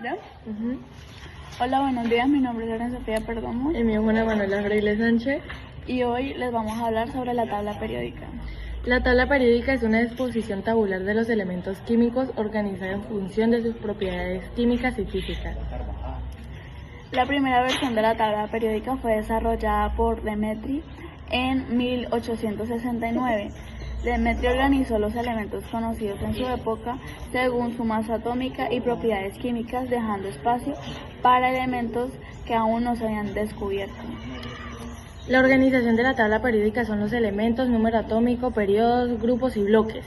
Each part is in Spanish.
¿Ya? Ujú. Hola, buenos días. Mi nombre es Lorenzo Sofía Perdomo El mío es Juana Manuela Freile Sánchez. y hoy les vamos a hablar sobre la tabla periódica. La tabla periódica es una exposición tabular de los elementos químicos organizada en función de sus propiedades químicas y físicas. La primera versión de la tabla periódica fue desarrollada por Demetri en 1869. Demetri organizó los elementos conocidos en su época según su masa atómica y propiedades químicas, dejando espacio para elementos que aún no se habían descubierto. La organización de la tabla periódica son los elementos, número atómico, periodos, grupos y bloques.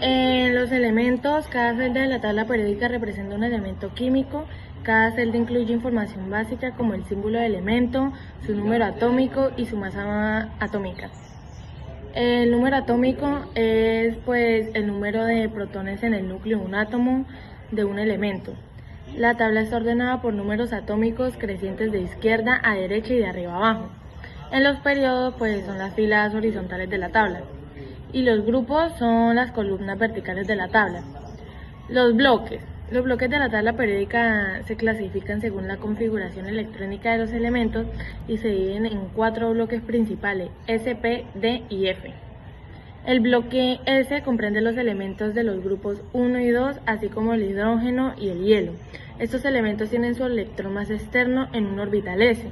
En los elementos, cada celda de la tabla periódica representa un elemento químico. Cada celda incluye información básica como el símbolo de elemento, su número atómico y su masa atómica. El número atómico es el número de protones en el núcleo de un átomo de un elemento. La tabla está ordenada por números atómicos crecientes de izquierda a derecha y de arriba a abajo. En los periodos son las filas horizontales de la tabla y los grupos son las columnas verticales de la tabla. Los bloques de la tabla periódica se clasifican según la configuración electrónica de los elementos y se dividen en 4 bloques principales: S, P, D y F. El bloque S comprende los elementos de los grupos 1 y 2, así como el hidrógeno y el hielo. Estos elementos tienen su electrón más externo en un orbital S.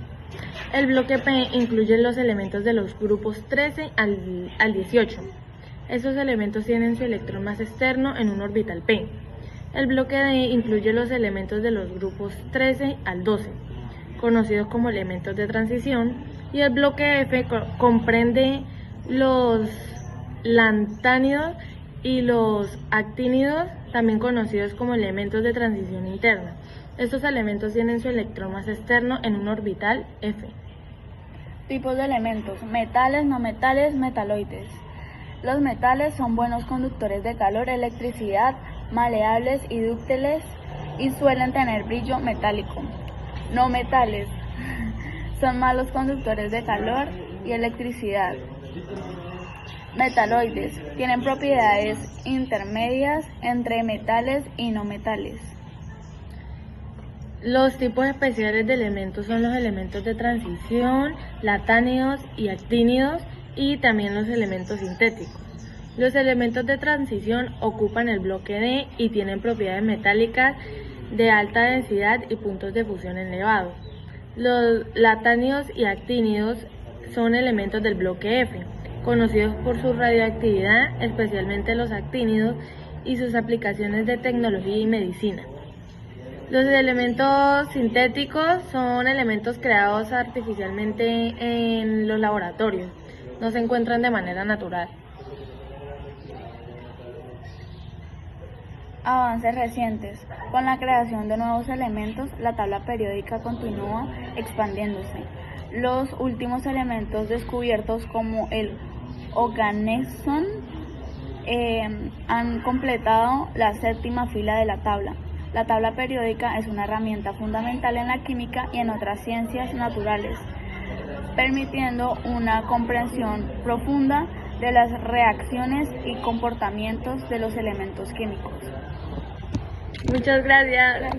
El bloque P incluye los elementos de los grupos 13 al 18. Estos elementos tienen su electrón más externo en un orbital P. El bloque D incluye los elementos de los grupos 13 al 12, conocidos como elementos de transición, y el bloque F comprende los lantánidos y los actínidos, también conocidos como elementos de transición interna. Estos elementos tienen su electrón más externo en un orbital F. Tipos de elementos: metales, no metales, metaloides. Los metales son buenos conductores de calor, electricidad, maleables y dúctiles y suelen tener brillo metálico. No metales son malos conductores de calor y electricidad. Metaloides tienen propiedades intermedias entre metales y no metales. Los tipos especiales de elementos son los elementos de transición, lantánidos y actínidos, y también los elementos sintéticos. Los elementos de transición ocupan el bloque D y tienen propiedades metálicas de alta densidad y puntos de fusión elevados. Los lantánidos y actínidos son elementos del bloque F, conocidos por su radioactividad, especialmente los actínidos, y sus aplicaciones de tecnología y medicina. Los elementos sintéticos son elementos creados artificialmente en los laboratorios, no se encuentran de manera natural. Avances recientes. Con la creación de nuevos elementos, la tabla periódica continúa expandiéndose. Los últimos elementos descubiertos, como el organeson, han completado la séptima fila de la tabla. La tabla periódica es una herramienta fundamental en la química y en otras ciencias naturales, permitiendo una comprensión profunda de las reacciones y comportamientos de los elementos químicos. Muchas gracias.